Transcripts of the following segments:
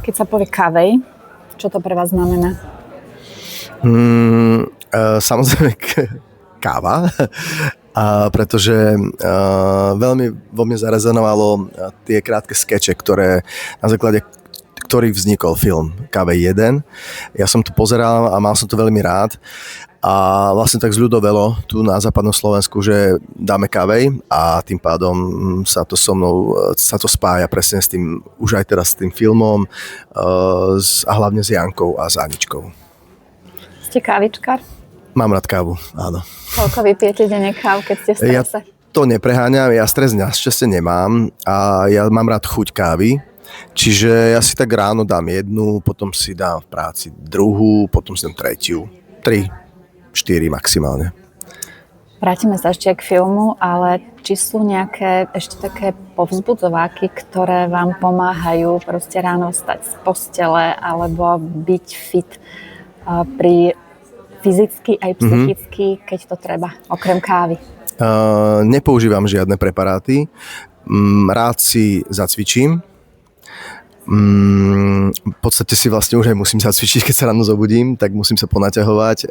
Keď sa povie kavej, čo to pre vás znamená? Samozrejme káva, pretože veľmi vo mne zarezonovalo tie krátke skeče, na základe ktorých vznikol film KV1. Ja som to pozeral a mal som to veľmi rád. A vlastne tak zľudovelo tu na západnom Slovensku, že dáme kavej a tým pádom sa to so mnou spája presne s tým, už aj teraz s tým filmom a hlavne s Jankou a s Aničkou. Ste kávičkár? Mám rád kávu, áno. Koľko vypijete denne káv, keď ste v strese? Ja to nepreháňam, ja stres našťastie nemám a ja mám rád chuť kávy. Čiže ja si tak ráno dám jednu, potom si dám v práci druhú, potom si dám tretiu, 3, 4 maximálne. Vrátime sa ešte k filmu, ale či sú nejaké ešte také povzbudzováky, ktoré vám pomáhajú proste ráno vstať z postele alebo byť fit pri fyzicky aj psychicky, keď to treba, okrem kávy? Nepoužívam žiadne preparáty. Rád si zacvičím. V podstate si vlastne už aj musím zacvičiť, keď sa ráno zobudím, tak musím sa ponaťahovať.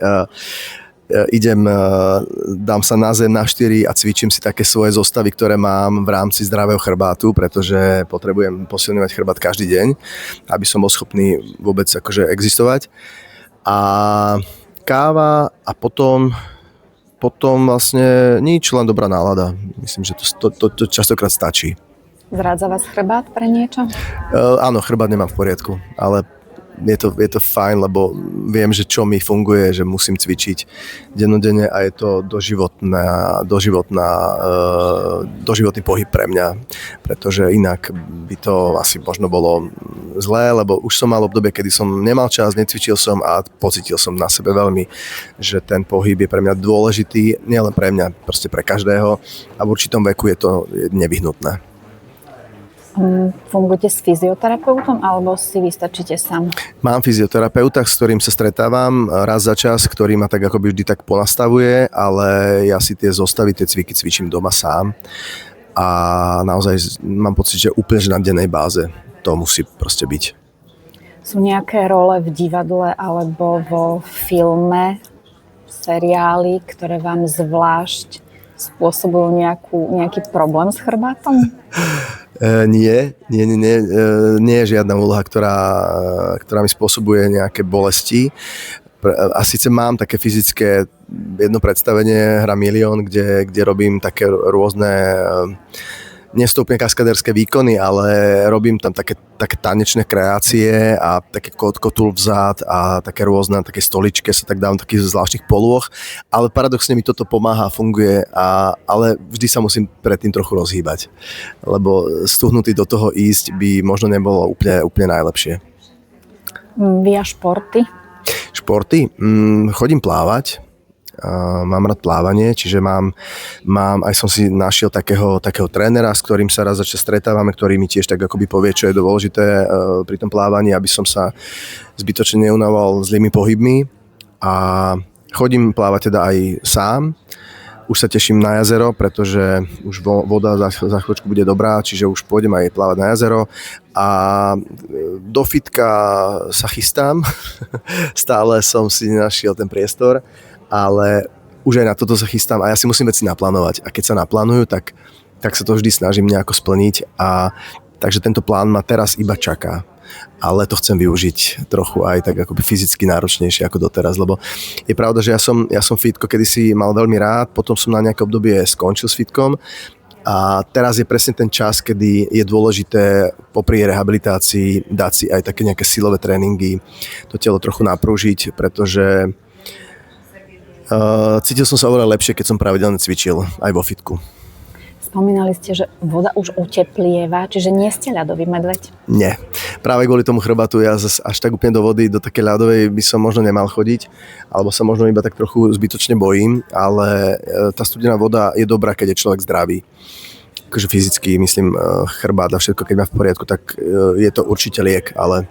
Dám sa na zem na 4 a cvičím si také svoje zostavy, ktoré mám v rámci zdravého chrbátu, pretože potrebujem posilňovať chrbát každý deň, aby som bol schopný vôbec akože existovať. A káva a potom vlastne nič, len dobrá nálada. Myslím, že to častokrát stačí. Zrádza vás chrbát pre niečo? Áno, chrbát nemám v poriadku, ale je to fajn, lebo viem, že čo mi funguje, že musím cvičiť dennodenne a je to doživotný pohyb pre mňa, pretože inak by to asi možno bolo zlé, lebo už som mal obdobie, kedy som nemal čas, necvičil som a pocítil som na sebe veľmi, že ten pohyb je pre mňa dôležitý, nielen pre mňa, proste pre každého a v určitom veku je to nevyhnutné. Fungujete s fyzioterapeutom alebo si vystačíte sám? Mám fyzioterapeuta, s ktorým sa stretávam raz za čas, ktorý ma tak akoby vždy tak ponastavuje, ale ja si tie zostavy, tie cviky cvičím doma sám a naozaj mám pocit, že úplne že na dennej báze to musí proste byť. Sú nejaké role v divadle alebo vo filme, seriály, ktoré vám zvlášť spôsobujú nejaký problém s chrbátom? Nie je žiadna úloha, ktorá mi spôsobuje nejaké bolesti. A síce mám také fyzické jedno predstavenie, hra Milión, kde robím také rôzne, nie sú to úplne kaskadérske výkony, ale robím tam také tanečné kreácie a také kotul vzad a také rôzne, také stoličke sa tak dávam takých zvláštnych polôch, ale paradoxne mi toto pomáha, funguje, ale vždy sa musím predtým trochu rozhýbať, lebo stuhnutý do toho ísť by možno nebolo úplne najlepšie. Vy a športy? Športy? Chodím plávať. Mám rád plávanie, čiže mám aj som si našiel takého trénera, s ktorým sa raz za čas stretávame, ktorý mi tiež tak akoby povie, čo je dôležité pri tom plávaní, aby som sa zbytočne neunavoval zlými pohybmi a chodím plávať teda aj sám. Už sa teším na jazero, pretože už voda za chvíľočku bude dobrá, čiže už pôjdem aj plávať na jazero a do fitka sa chystám. Stále som si nenašiel ten priestor, ale už aj na toto sa chystám a ja si musím veci naplánovať a keď sa naplánujú, tak sa to vždy snažím nejako splniť a takže tento plán ma teraz iba čaká, ale to chcem využiť trochu aj tak akoby fyzicky náročnejšie ako doteraz, lebo je pravda, že ja som fitko kedysi mal veľmi rád, potom som na nejaké obdobie skončil s fitkom a teraz je presne ten čas, kedy je dôležité popri rehabilitácii dať si aj také nejaké silové tréningy, to telo trochu naprúžiť, pretože cítil som sa oveľa lepšie, keď som pravidelne cvičil aj vo fitku. Spomínali ste, že voda už uteplieva, čiže nie ste ľadový medveď? Nie. Práve kvôli tomu chrbatu ja až tak úplne do vody, do také ľadovej by som možno nemal chodiť, alebo sa možno iba tak trochu zbytočne bojím, ale tá studená voda je dobrá, keď je človek zdravý. Akože fyzicky, myslím, chrbát a všetko, keď má v poriadku, tak je to určite liek, ale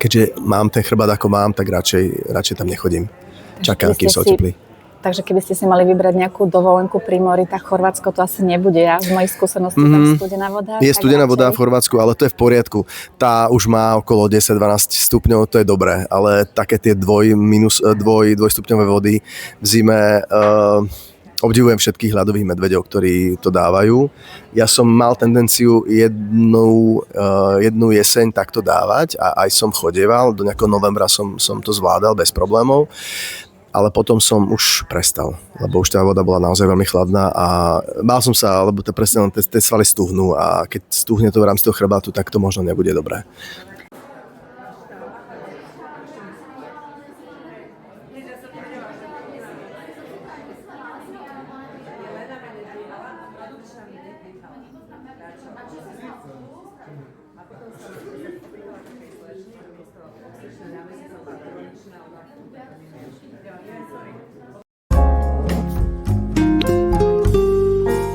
keďže mám ten chrbát ako mám, tak radšej tam nechodím. Čakám, kým sa oteplí. Takže keby ste si mali vybrať nejakú dovolenku pri mori, tak Chorvátsko to asi nebude. Ja z mojich skúseností tam studená voda. Je tak studená voda radšej. v Chorvátsku, ale to je v poriadku. Tá už má okolo 10-12 stupňov, to je dobré, ale také tie dvojstupňové vody v zime obdivujem všetkých ľadových medveďov, ktorí to dávajú. Ja som mal tendenciu jednu jeseň takto dávať a aj som chodieval, do nejakého novembra som to zvládal bez problémov, ale potom som už prestal, lebo už tá voda bola naozaj veľmi chladná a bál som sa, lebo to presne len tie svaly stuhnú a keď stuhne to v rámci toho chrbátu, tak to možno nebude dobré.